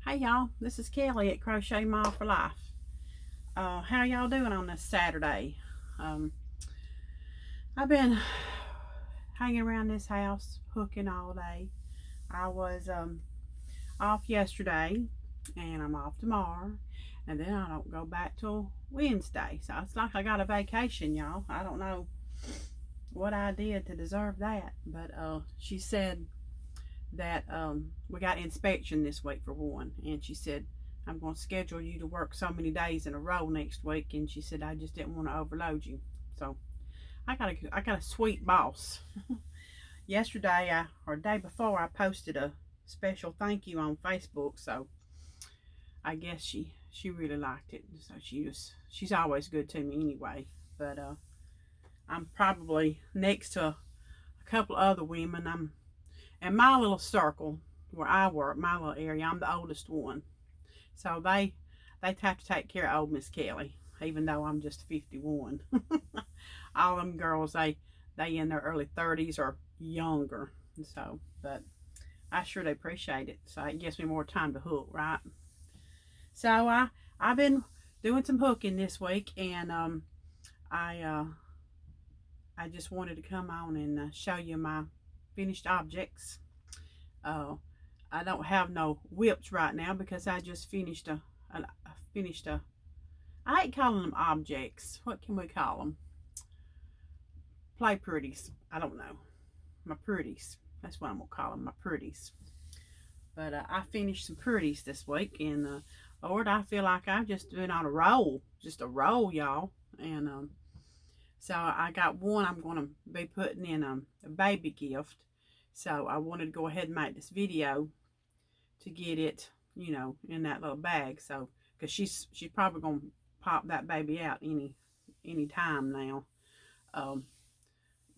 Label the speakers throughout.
Speaker 1: Hey y'all, this is Kelly at Crochet Mom for Life. How y'all doing on this Saturday? Um, I've been hanging around this house hooking all day. I was off yesterday and I'm off tomorrow, and then I don't go back till Wednesday. So it's like I got a vacation, y'all. I don't know what I did to deserve that, but she said that we got inspection this week for one, and she said I'm going to schedule you to work so many days in a row next week, and she said I just didn't want to overload you. So I got a sweet boss. Yesterday or day before, I posted a special thank you on Facebook, so I guess she really liked it. So she's always good to me anyway. But I'm probably next to a couple other women. I'm in my little circle where I work, my little area. I'm the oldest one, so they have to take care of old Miss Kelly, even though I'm just 51. All them girls, they in their early 30s or younger. So, but I sure they appreciate it. So it gives me more time to hook, right? So I've been doing some hooking this week, and I just wanted to come on and show you my finished objects. I don't have no whips right now because I just finished a I hate calling them objects. What can we call them? Play pretties. I don't know. My pretties. That's what I'm gonna call them. My pretties. But I finished some pretties this week, and Lord, I feel like I've just been on a roll, just a roll, y'all. And so I got one I'm gonna be putting in a baby gift. So I wanted to go ahead and make this video to get it, you know, in that little bag. So because she's probably gonna pop that baby out any time now.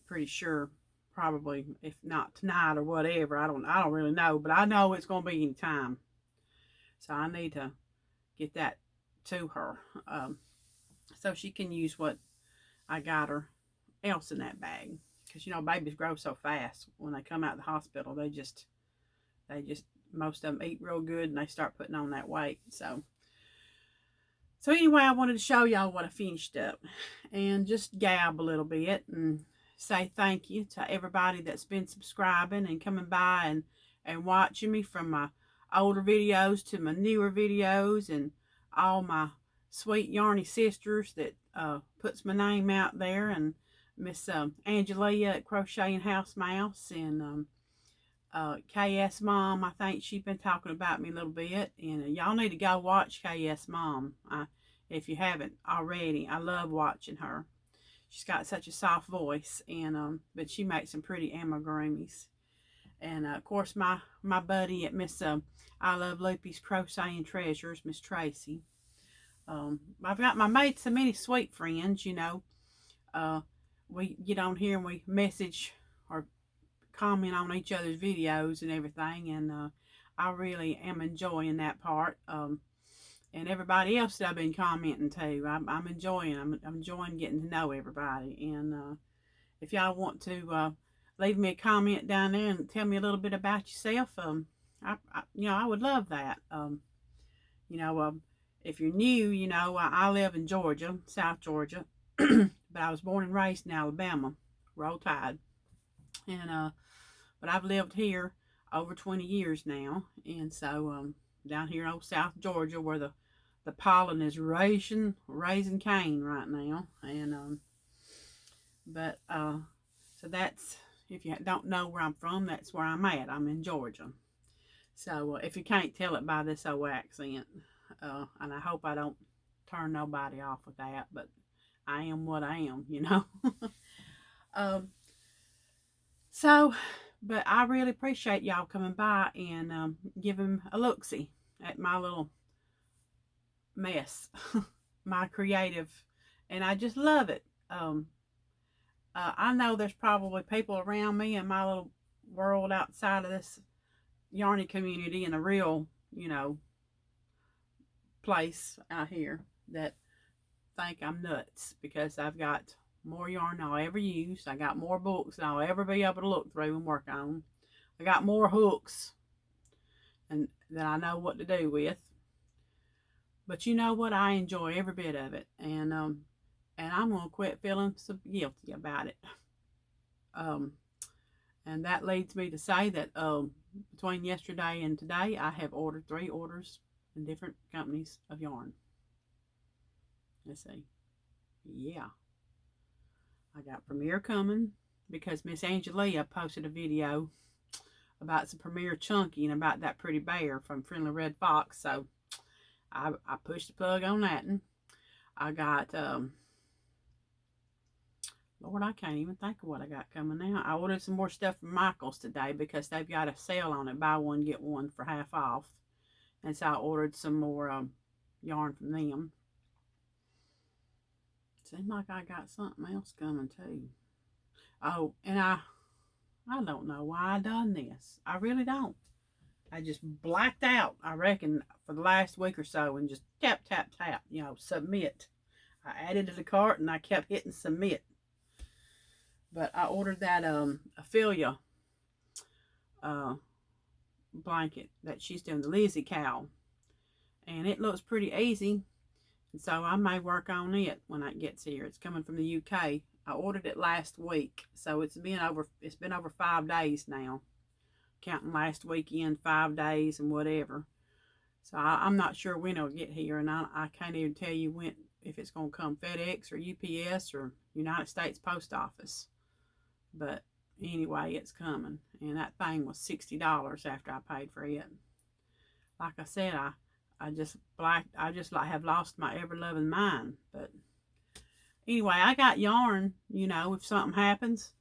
Speaker 1: Pretty sure, probably, if not tonight or whatever. I don't really know, but I know it's gonna be any time. So I need to get that to her, so she can use what I got her else in that bag. Because you know babies grow so fast when they come out of the hospital. They just most of them eat real good and they start putting on that weight. So anyway, I wanted to show y'all what I finished up and just gab a little bit and say thank you to everybody that's been subscribing and coming by and watching me, from my older videos to my newer videos, and all my sweet yarny sisters that puts my name out there, and Miss Angelia at Crocheting House Mouse, and ksmom. I think she's been talking about me a little bit, and y'all need to go watch ksmom if you haven't already. I love watching her. She's got such a soft voice, and but she makes some pretty amigurumis. And of course my buddy at Miss I Love Loopy's Crocheting Treasures, Miss Tracy. I've made so many sweet friends, you know. We get on here and we message or comment on each other's videos and everything, and I really am enjoying that part. And everybody else that I've been commenting to, I'm enjoying getting to know everybody. And if y'all want to leave me a comment down there and tell me a little bit about yourself, I would love that. If you're new, you know, I live in Georgia, South Georgia, but I was born and raised in Alabama, Roll Tide. And but I've lived here over 20 years now, and so down here in old South Georgia, where the pollen is raising cane right now. And but so that's, if you don't know where I'm from, that's where I'm at. I'm in Georgia. So if you can't tell it by this old accent, and I hope I don't turn nobody off with that, but I am what I am, you know. But I really appreciate y'all coming by and giving a look-see at my little mess, my creative, and I just love it. I know there's probably people around me in my little world outside of this yarny community in a real, you know, place out here that think I'm nuts because I've got more yarn than I'll ever use. I got more books than I'll ever be able to look through and work on. I got more hooks and that I know what to do with. But you know what? I enjoy every bit of it, and I'm gonna quit feeling so guilty about it. Um, and that leads me to say that between yesterday and today, I have ordered 3 orders in different companies of yarn. Let's see. Yeah, I got Premier coming because Miss Angelia posted a video about some Premier Chunky and about that pretty bear from Friendly Red Fox. So I pushed the plug on that. And I got, Lord, I can't even think of what I got coming now. I ordered some more stuff from Michael's today because they've got a sale on it. Buy one, get one for half off. And so I ordered some more yarn from them. Seems like I got something else coming too. Oh, and I don't know why I done this. I really don't. I just blacked out, I reckon, for the last week or so and just tap, tap, tap, you know, submit. I added to the cart and I kept hitting submit. But I ordered that Ophelia blanket that she's doing, the Lizzie cow. And it looks pretty easy. And so I may work on it when it gets here. It's coming from the UK. I ordered it last week. So it's been over 5 days now. Counting last weekend, 5 days and whatever. So I'm not sure when it'll get here. And I can't even tell you when, if it's going to come FedEx or UPS or United States Post Office. But anyway, it's coming. And that thing was $60 after I paid for it. Like I said, I just have lost my ever-loving mind. But anyway, I got yarn. You know, if something happens,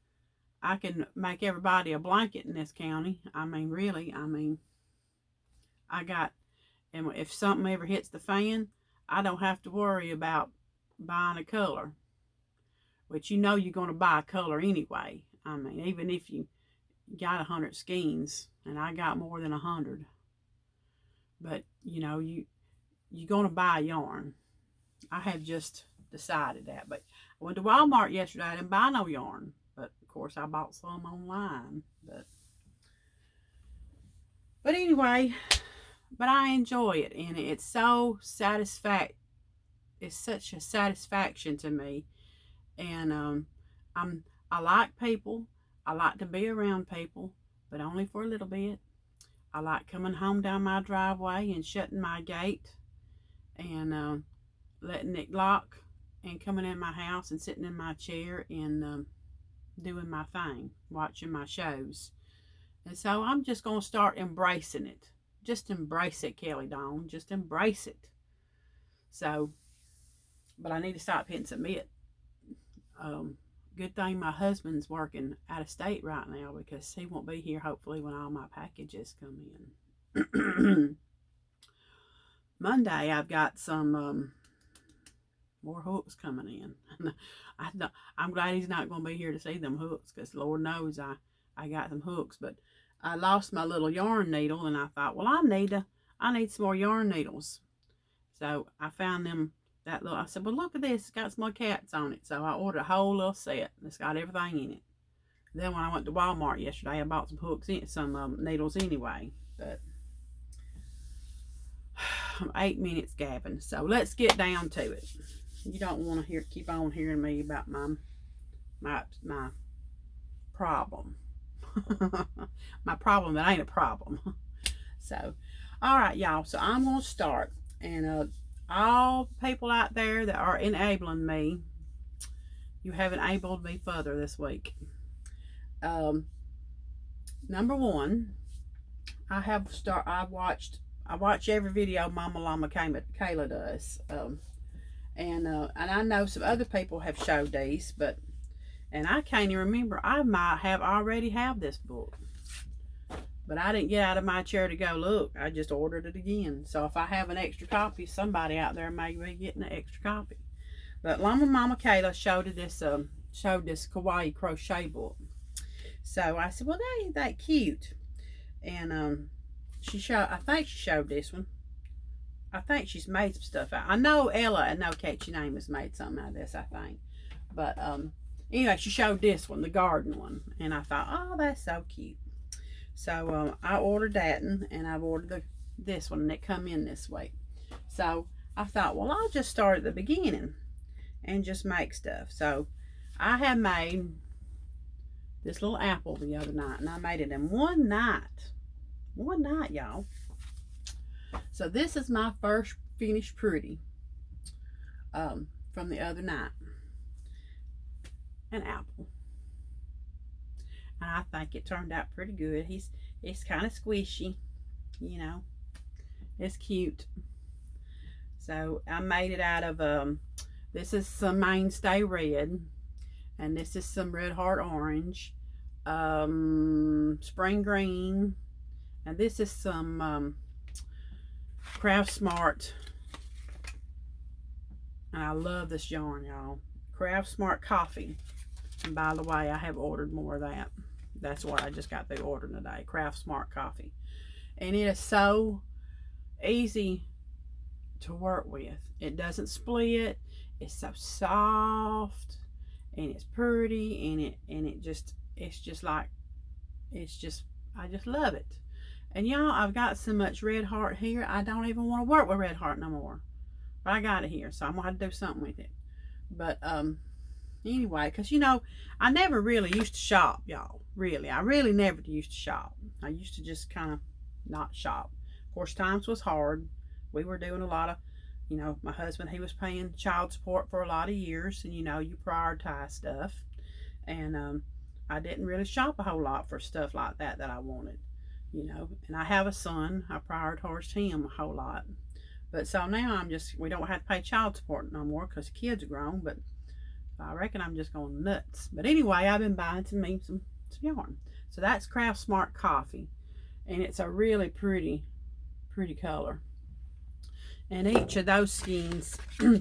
Speaker 1: I can make everybody a blanket in this county. I mean, really, I got, and if something ever hits the fan, I don't have to worry about buying a color. Which you know you're going to buy a color anyway. I mean, even if you got 100 skeins, and I got more than 100. But, you know, you're going to buy yarn. I have just decided that. But I went to Walmart yesterday. I didn't buy no yarn. But, of course, I bought some online. But anyway, but I enjoy it. And it's so it's such a satisfaction to me. And I like people. I like to be around people. But only for a little bit. I like coming home down my driveway and shutting my gate and letting it lock and coming in my house and sitting in my chair and doing my thing, watching my shows. And so I'm just going to start embracing it. Just embrace it, Kelly Dawn. Just embrace it. So, but I need to stop hitting submit. Good thing my husband's working out of state right now because he won't be here hopefully when all my packages come in. Monday I've got some more hooks coming in. I'm glad he's not going to be here to see them hooks because Lord knows I got them hooks. But I lost my little yarn needle and I thought, well, I need some more yarn needles. So I found them. I said, well, look at this. It's got some more cats on it. So I ordered a whole little set. It's got everything in it. Then when I went to Walmart yesterday, I bought some hooks, some needles anyway. But I'm 8 minutes gabbing. So let's get down to it. You don't want to keep on hearing me about my problem. My problem that ain't a problem. So, all right, y'all. So I'm going to start. And all people out there that are enabling me, you have enabled me further this week. Number one, I watch every video Mama Llama Kayla does. And I know some other people have showed these, and I can't even remember. I might have already have this book. But I didn't get out of my chair to go look. I just ordered it again. So if I have an extra copy, somebody out there may be getting an extra copy. But Llama Mama Kayla showed this kawaii crochet book. So I said, well, that ain't that cute. And I think she showed this one. I think she's made some stuff out. I know Ella and No Catchy Name has made something out of this, I think. But anyway, she showed this one, the garden one. And I thought, oh, that's so cute. So I ordered that, and I've ordered this one, and it come in this way. So I thought, well, I'll just start at the beginning and just make stuff. So I have made this little apple the other night, and I made it in one night, y'all. So this is my first finished pretty from the other night, an apple, and I think it turned out pretty good. It's kind of squishy, you know, it's cute. So I made it out of this is some Mainstay Red, and this is some Red Heart Orange, Spring Green, and this is some Craft Smart, and I love this yarn, y'all. Craft Smart Coffee. And by the way, I have ordered more of that. That's what I just got through ordering today. Craft Smart Coffee. And it is so easy to work with. It doesn't split. It's so soft, and it's pretty, and I just love it. And y'all, I've got so much Red Heart here, I don't even want to work with Red Heart no more. But I got it here, so I'm going to have to do something with it. But anyway, because, you know, I never really used to shop, y'all. Really. I really never used to shop. I used to just kind of not shop. Of course, times was hard. We were doing a lot of, you know, my husband, he was paying child support for a lot of years. And, you know, you prioritize stuff. And I didn't really shop a whole lot for stuff like that I wanted. You know, and I have a son. I prioritized him a whole lot. But so now we don't have to pay child support no more because the kids are grown. But I reckon I'm just going nuts. But anyway, I've been buying some yarn. So that's Craft Smart Coffee. And it's a really pretty color. And each of those skeins,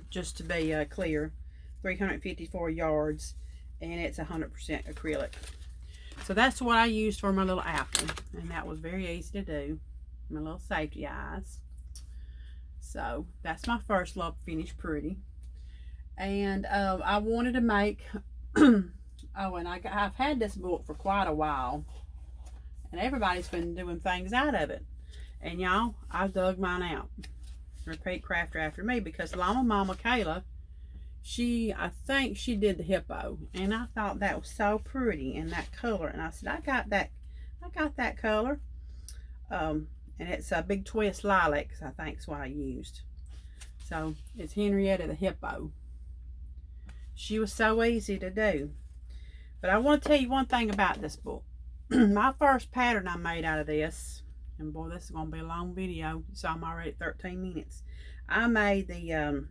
Speaker 1: just to be clear, 354 yards. And it's 100% acrylic. So that's what I used for my little apple, and that was very easy to do. My little safety eyes. So that's my first little finished pretty. And I wanted to make, and I've had this book for quite a while, and everybody's been doing things out of it. And y'all, I dug mine out. Repeat crafter after me, because Llama Mama Kayla, I think she did the hippo, and I thought that was so pretty in that color, and I said, I got that color, and it's a big twist lilac, I think is what I used. So it's Henrietta the hippo. She was so easy to do. But I want to tell you one thing about this book. My first pattern I made out of this, and boy, this is going to be a long video, so I'm already at 13 minutes. I made a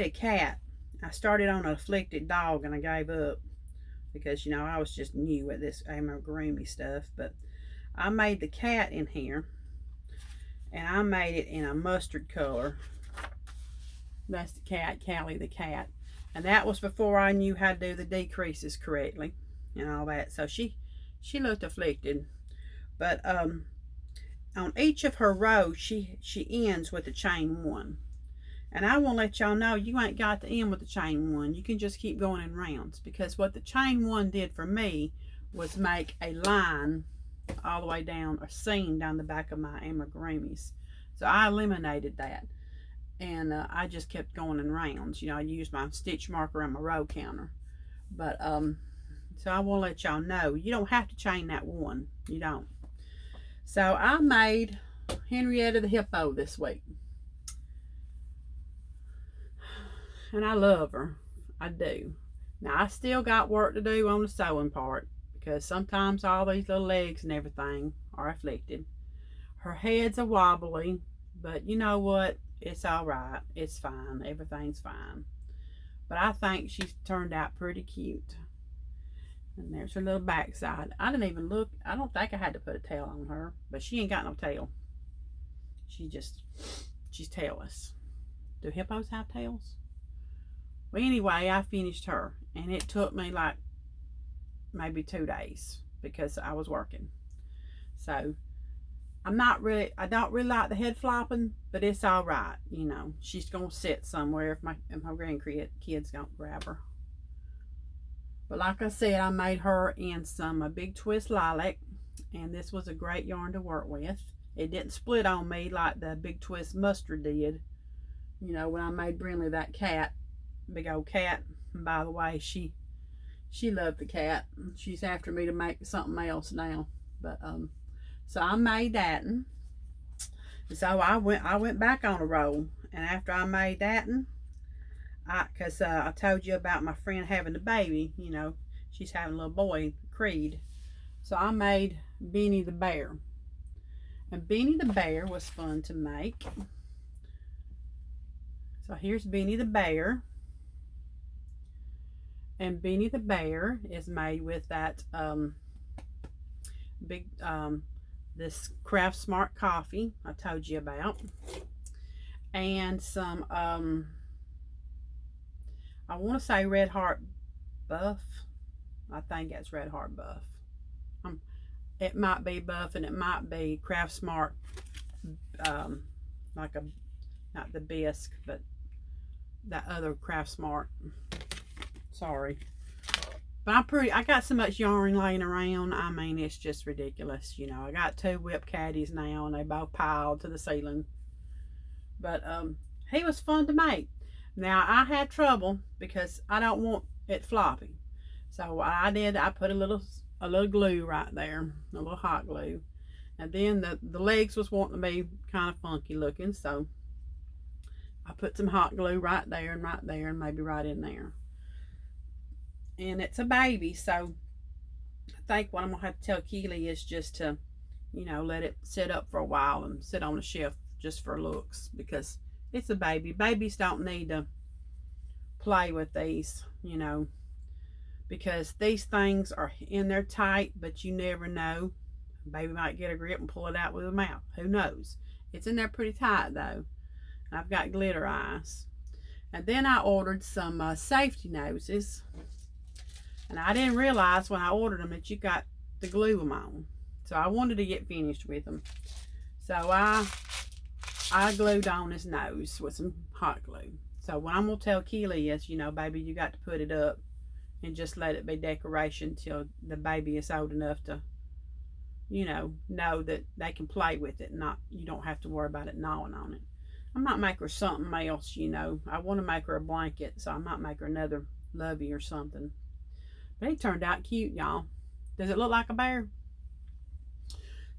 Speaker 1: cat. I started on an afflicted dog, and I gave up because, you know, I was just new at this amigurumi stuff. But I made the cat in here, and I made it in a mustard color. That's the cat, Callie the cat. And that was before I knew how to do the decreases correctly and all that. So she looked afflicted. But on each of her rows, she ends with a chain one. And I want to let y'all know, you ain't got to end with the chain one. You can just keep going in rounds. Because what the chain one did for me was make a line all the way down, a seam down the back of my amigurumis. So I eliminated that. And I just kept going in rounds. You know, I used my stitch marker and my row counter. But, so I want to let y'all know, you don't have to chain that one. You don't. So I made Henrietta the hippo this week. And I love her. I do. Now, I still got work to do on the sewing part, because sometimes all these little legs and everything are afflicted. Her head's a wobbly, but you know what? It's all right. It's fine. Everything's fine. But I think she's turned out pretty cute. And there's her little backside. I didn't even look. I don't think I had to put a tail on her, but she ain't got no tail. She's tailless. Do hippos have tails? Well, anyway, I finished her, and it took me like maybe 2 days because I was working. So I don't really like the head flopping, but it's all right. You know, she's gonna sit somewhere if my grandkids don't grab her. But like I said, I made her in some big twist lilac, and this was a great yarn to work with. It didn't split on me like the Big Twist Mustard did. You know, when I made Brinley that cat, big old cat. And by the way, she loved the cat. She's after me to make something else now. But so I made that, and so I went back on a roll. And after I made that, because I told you about my friend having a baby, you know, she's having a little boy, Creed. So I made Benny the Bear. And Benny the Bear was fun to make. So here's Benny the Bear. And Benny the Bear is made with that this Craft Smart coffee I told you about. And some, I want to say Red Heart Buff. I think that's Red Heart Buff. It might be Buff and it might be Craft Smart, like a, not the bisque, but that other Craft Smart. Sorry. But I got so much yarn laying around. I mean, it's just ridiculous. You know, I got 2 whip caddies now and they both piled to the ceiling. But he was fun to make. Now, I had trouble because I don't want it floppy. So what I did, I put a little glue right there, a little hot glue. And then the legs was wanting to be kind of funky looking, so I put some hot glue right there and maybe right in there. And it's a baby, so I think what I'm gonna have to tell Kayla is just to, you know, let it sit up for a while and sit on the shelf just for looks, because it's a baby. Babies don't need to play with these, you know, because these things are in there tight, but you never know. Baby might get a grip and pull it out with a mouth. Who knows? It's in there pretty tight though. I've got glitter eyes. And then I ordered some safety noses. And I didn't realize when I ordered them that you got to glue them on. So I wanted to get finished with them. So I glued on his nose with some hot glue. So what I'm going to tell Kayla is, you know, baby, you got to put it up and just let it be decoration till the baby is old enough to, you know that they can play with it. Not, you don't have to worry about it gnawing on it. I might make her something else, you know. I want to make her a blanket, so I might make her another lovey or something. But he turned out cute, y'all. Does it look like a bear?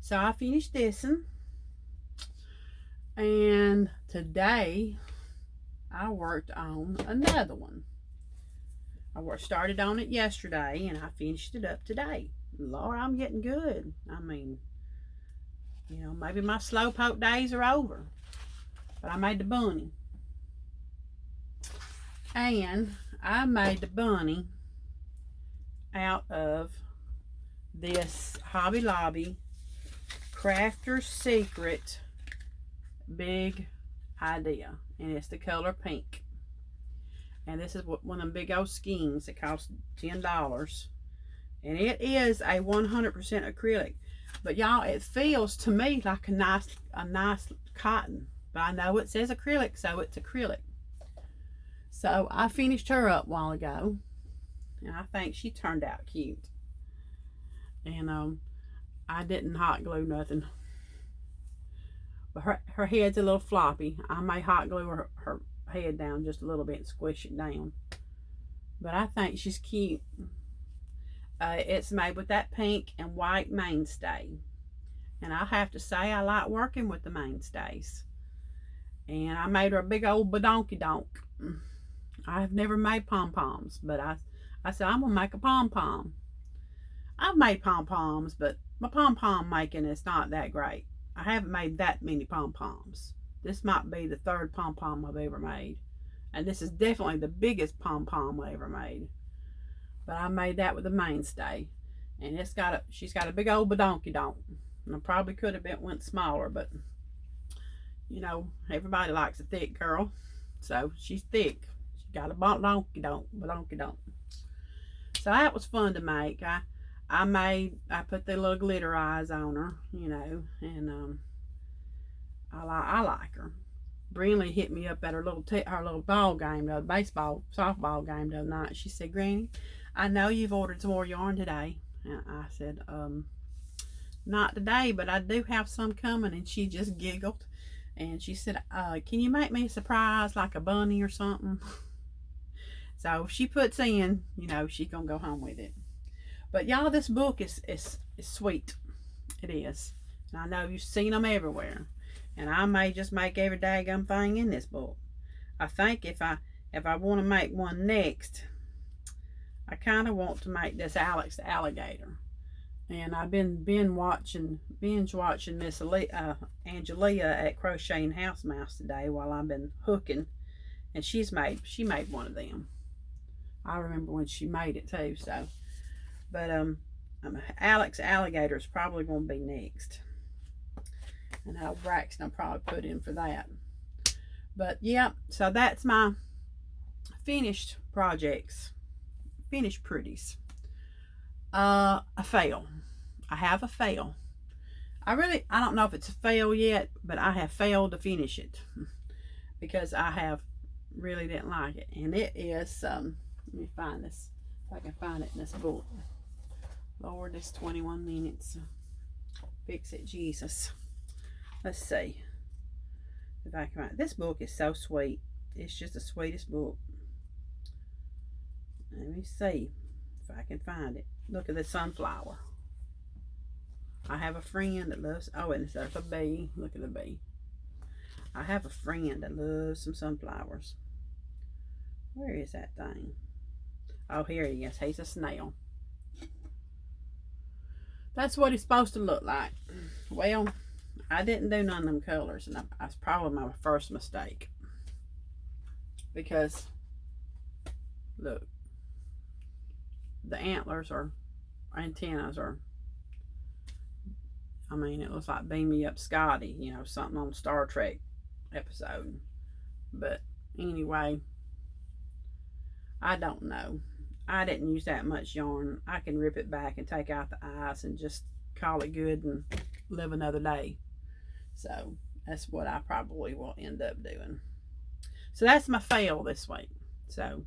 Speaker 1: So I finished this one. And today I worked on another one. I started on it yesterday and I finished it up today. Lord, I'm getting good. I mean, you know, maybe my slowpoke days are over. But I made the bunny. And I made the bunny out of this Hobby Lobby Crafter's Secret Big Idea. And it's the color pink. And this is one of them big old skeins that cost $10. And it is a 100% acrylic. But y'all, it feels to me like a nice cotton. But I know it says acrylic, so it's acrylic. So I finished her up a while ago. And I think she turned out cute. And I didn't hot glue nothing. But her head's a little floppy. I may hot glue her head down just a little bit and squish it down. But I think she's cute. It's made with that pink and white mainstay. And I have to say, I like working with the mainstays. And I made her a big old badonky donk. I've never made pom-poms, but I said, I'm going to make a pom-pom. I've made pom-poms, but my pom-pom making is not that great. I haven't made that many pom-poms. This might be the 3rd pom-pom I've ever made. And this is definitely the biggest pom-pom I ever made. But I made that with a mainstay. And she's got a big old badonky donk. And I probably could have went smaller, but you know, everybody likes a thick girl. So she's thick. She got a badonky donk. So that was fun to make. I put the little glitter eyes on her, you know, and I like her. Brinley hit me up at her little ball game, the softball game the other night. She said, Granny, I know you've ordered some more yarn today. And I said, not today, but I do have some coming. And she just giggled. And she said, can you make me a surprise like a bunny or something? So if she puts in, you know, she gonna go home with it. But y'all, this book is sweet. It is. And I know you've seen them everywhere. And I may just make every daggum thing in this book. I think if I want to make one next, I kind of want to make this Alex the alligator. And I've been binge watching Miss Angelia at Crocheting House Mouse today while I've been hooking. And she made one of them. I remember when she made it too. So, but Alex alligator is probably going to be next. And Braxton will probably put in for that. But yeah, so that's my finished projects. Finished pretties. A fail. I have a fail. I don't know if it's a fail yet, but I have failed to finish it because I really didn't like it. And it is, let me find this, if I can find it in this book. Lord, it's 21 minutes. Fix it, Jesus. Let's see if I can find it. This book is so sweet. It's just the sweetest book. Let me see if I can find it. Look at the sunflower. I have a friend that loves, oh, and there's a bee. Look at the bee. I have a friend that loves some sunflowers. Where is that thing? Oh, here he is. He's a snail. That's what he's supposed to look like. Well, I didn't do none of them colors, and that's probably my first mistake. Because, look, the antlers or antennas are, I mean, it looks like Beam Me Up Scotty, you know, something on Star Trek episode. But anyway, I don't know. I didn't use that much yarn. I can rip it back and take out the eyes and just call it good and live another day. So that's what I probably will end up doing. So that's my fail this week. So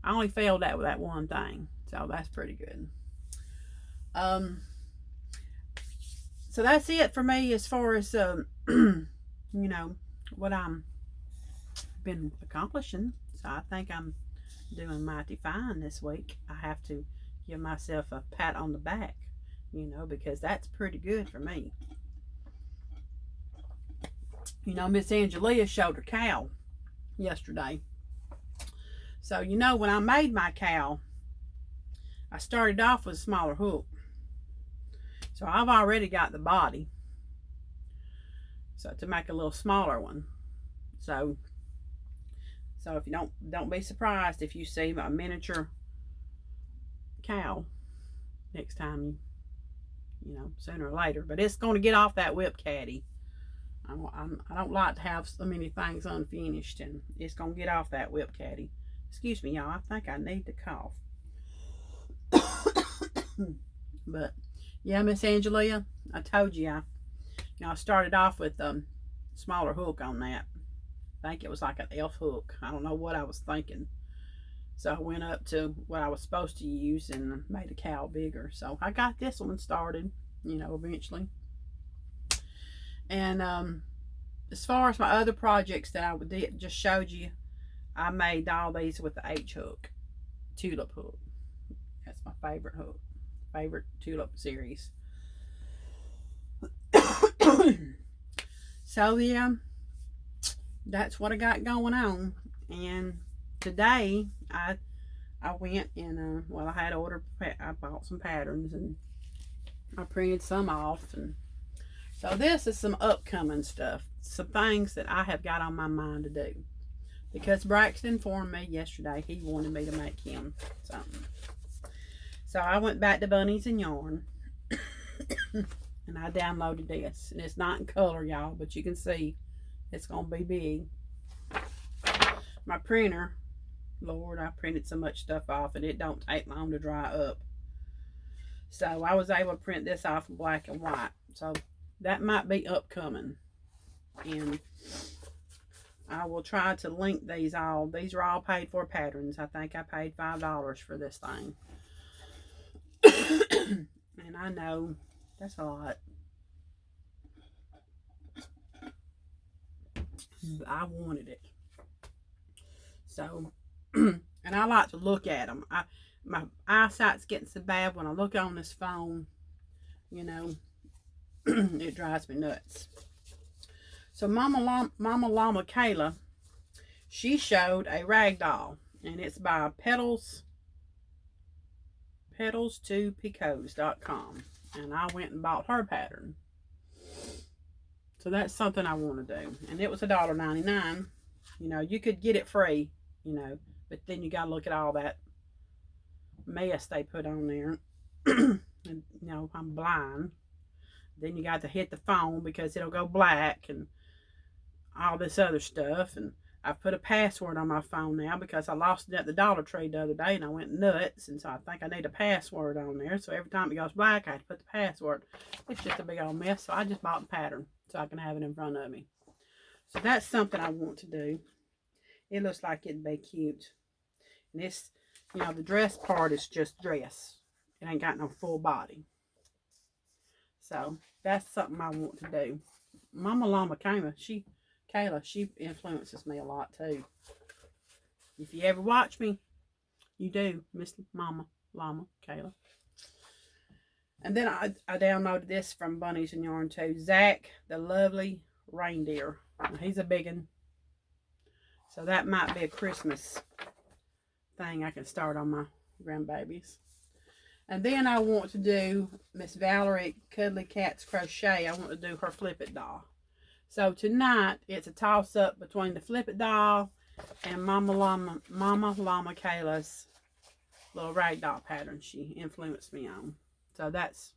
Speaker 1: I only failed with that one thing. So that's pretty good. So that's it for me as far as, you know, what I'm been accomplishing. So I think I'm doing mighty fine this week. I have to give myself a pat on the back, you know, because that's pretty good for me. You know, Miss Angelia showed her cow yesterday. So, you know, when I made my cow, I started off with a smaller hook. So I've already got the body. So to make a little smaller one. So if you don't be surprised if you see a miniature cow next time you know, sooner or later. But it's going to get off that whip caddy. I don't like to have so many things unfinished, and it's going to get off that whip caddy. Excuse me, y'all. I think I need to cough. But yeah, Miss Angelia, I told you I started off with a smaller hook on that. I think it was like an elf hook. I don't know what I was thinking. So I went up to what I was supposed to use and made the cow bigger. So I got this one started, you know, eventually. And as far as my other projects that I just showed you, I made all these with the H hook, tulip hook. That's my favorite hook, favorite tulip series. So yeah, that's what I got going on. And today I went and well, I had ordered, I bought some patterns and I printed some off. And so this is some upcoming stuff, some things that I have got on my mind to do, because Braxton informed me yesterday he wanted me to make him something. So I went back to Bunnies and Yarn and I downloaded this, and it's not in color, y'all, but you can see it's gonna be big. My printer, Lord, I printed so much stuff off and it don't take long to dry up. So I was able to print this off in black and white. So that might be upcoming. And I will try to link these all. These are all paid for patterns. I think I paid $5 for this thing. And I know That's a lot. I wanted it. So, and I like to look at them. My eyesight's getting so bad when I look on this phone, you know, it drives me nuts. So Mama Llama Kayla, she showed a Ragdoll, and it's by pedals2picots.com, and I went and bought her pattern. So that's something I want to do, and it was $1.99. You know, you could get it free, you know, but then you got to look at all that mess they put on there. And, you know, I'm blind. Then you got to hit the phone because it'll go black and all this other stuff. And I put a password on my phone now because I lost it at the Dollar Tree the other day and I went nuts. And so I think I need a password on there. So every time it goes black, I have to put the password. It's just a big old mess. So I just bought the pattern so I can have it in front of me. So that's something I want to do. It looks like it'd be cute. And this, you know, the dress part is just dress. It ain't got no full body. So that's something I want to do. Mama Llama Kayla, she influences me a lot too. If you ever watch me, you do, Miss Mama Llama Kayla. And then I downloaded this from Bunnies and Yarn too. Zach, the lovely reindeer. He's a big one. So that might be a Christmas thing I can start on my grandbabies. And then I want to do Miss Valerie Cuddly Cat's Crochet. I want to do her Flip It doll. So tonight it's a toss up between the Flip It doll and Mama Llama Kayla's little Ragdoll pattern she influenced me on. So that's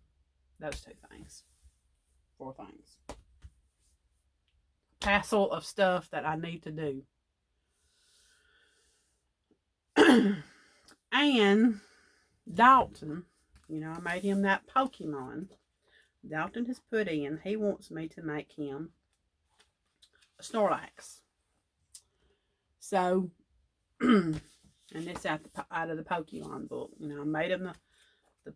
Speaker 1: those two things. 4 things. Passel of stuff that I need to do. And Dalton, you know, I made him that Pokemon. Dalton has put in, he wants me to make him a Snorlax. So, and it's out of the Pokemon book. You know, I made him the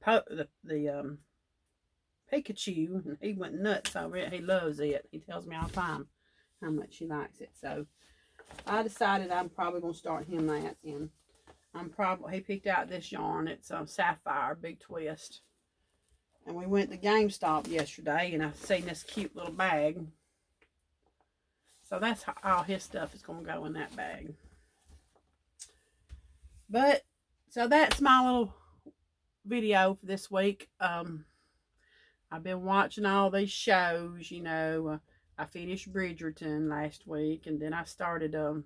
Speaker 1: Pikachu, and he went nuts over it. He loves it. He tells me all the time how much he likes it. So, I decided I'm probably going to start him that, and he picked out this yarn. It's Sapphire Big Twist. And we went to GameStop yesterday and I seen this cute little bag. So that's how all his stuff is going to go in that bag. But, so that's my little video for this week. I've been watching all these shows, you know. I finished Bridgerton last week, and then I started on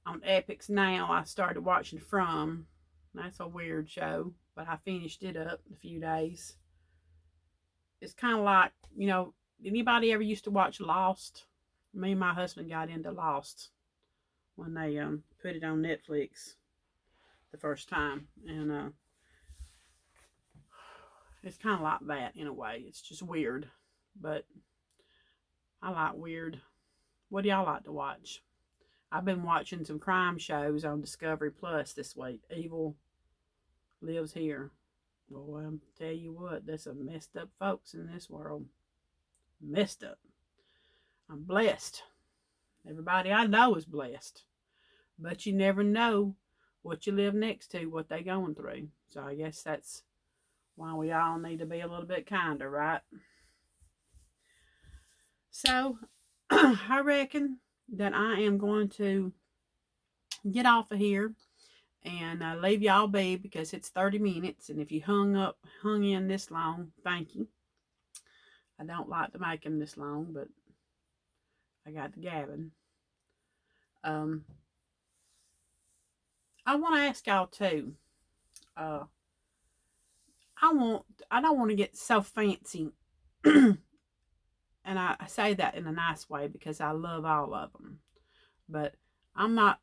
Speaker 1: Epix now. I started watching From. That's a weird show, but I finished it up in a few days. It's kind of like, you know, anybody ever used to watch Lost? Me and my husband got into Lost when they put it on Netflix the first time, and it's kind of like that in a way. It's just weird, but I like weird. What do y'all like to watch? I've been watching some crime shows on Discovery Plus this week. Evil Lives Here. Well, I'll tell you what, there's some messed up folks in this world. Messed up. I'm blessed. Everybody I know is blessed. But you never know what you live next to, what they're going through. So I guess that's why we all need to be a little bit kinder, right? So, I reckon that I am going to get off of here and leave y'all be because it's 30 minutes. And if you hung in this long, thank you. I don't like to make them this long, but I got the gabbing. I want to ask y'all too. I don't want to get so fancy. And I say that in a nice way because I love all of them. But I'm not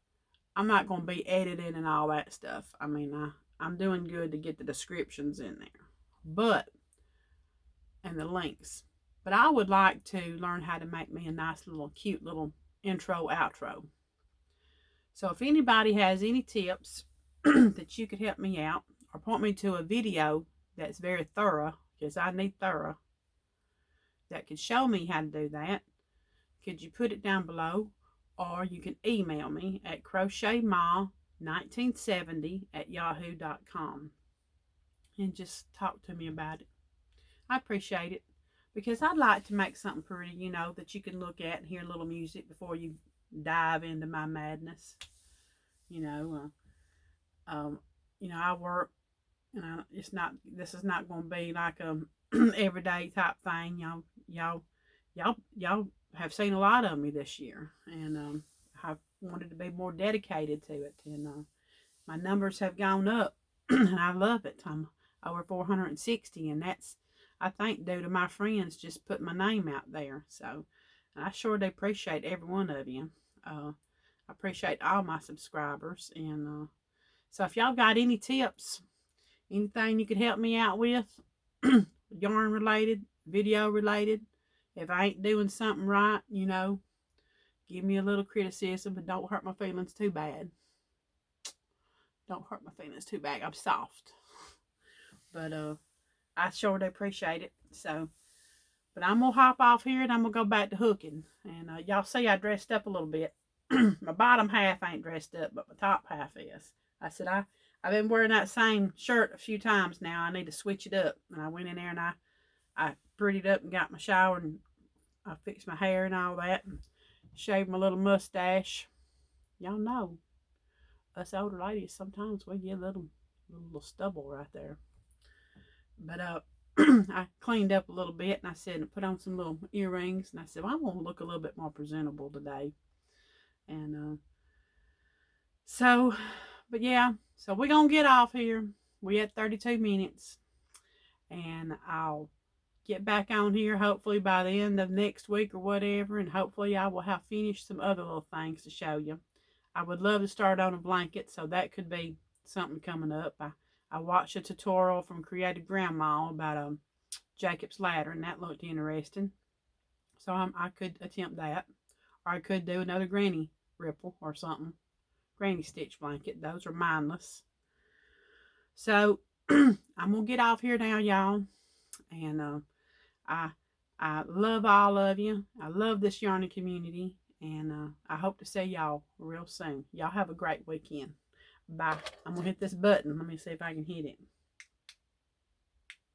Speaker 1: going to be editing and all that stuff. I mean, I'm doing good to get the descriptions in there. And the links. But I would like to learn how to make me a nice little, cute little intro, outro. So if anybody has any tips that you could help me out or point me to a video that's very thorough, because I need thorough, that could show me how to do that, could you put it down below? Or you can email me at crochetma1970@yahoo.com and just talk to me about it. I appreciate it, because I'd like to make something pretty, you know, that you can look at and hear a little music before you dive into my madness. You know, I work, and this is not going to be like a everyday type thing. Y'all have seen a lot of me this year, and I've wanted to be more dedicated to it, and my numbers have gone up, and I love it. I'm over 460, and that's, I think, due to my friends just putting my name out there. So I sure do appreciate every one of you. I appreciate all my subscribers, and so if y'all got any tips, anything you could help me out with, yarn related, video related, if I ain't doing something right, you know, give me a little criticism, but don't hurt my feelings too bad. Don't hurt my feelings too bad. I'm soft. But I sure do appreciate it. So, but I'm going to hop off here and I'm going to go back to hooking. And y'all see I dressed up a little bit. My bottom half ain't dressed up, but my top half is. I said, I've been wearing that same shirt a few times now. I need to switch it up. And I went in there and I prettied up and got my shower, and I fixed my hair and all that, and shaved my little mustache. Y'all know, us older ladies, sometimes we get a little stubble right there. But I cleaned up a little bit, and I said, put on some little earrings, and I said, well, I'm going to look a little bit more presentable today. And so, but yeah, so we're going to get off here. We at 32 minutes, and I'll get back on here hopefully by the end of next week or whatever, and hopefully I will have finished some other little things to show you. I would love to start on a blanket, so that could be something coming up. I watched a tutorial from Creative Grandma about a Jacob's Ladder, and that looked interesting. So I could attempt that. Or I could do another granny ripple or something. Granny stitch blanket. Those are mindless. So I'm going to get off here now, y'all. And I love all of you. I love this yarning community. And I hope to see y'all real soon. Y'all have a great weekend. Bye. I'm going to hit this button. Let me see if I can hit it.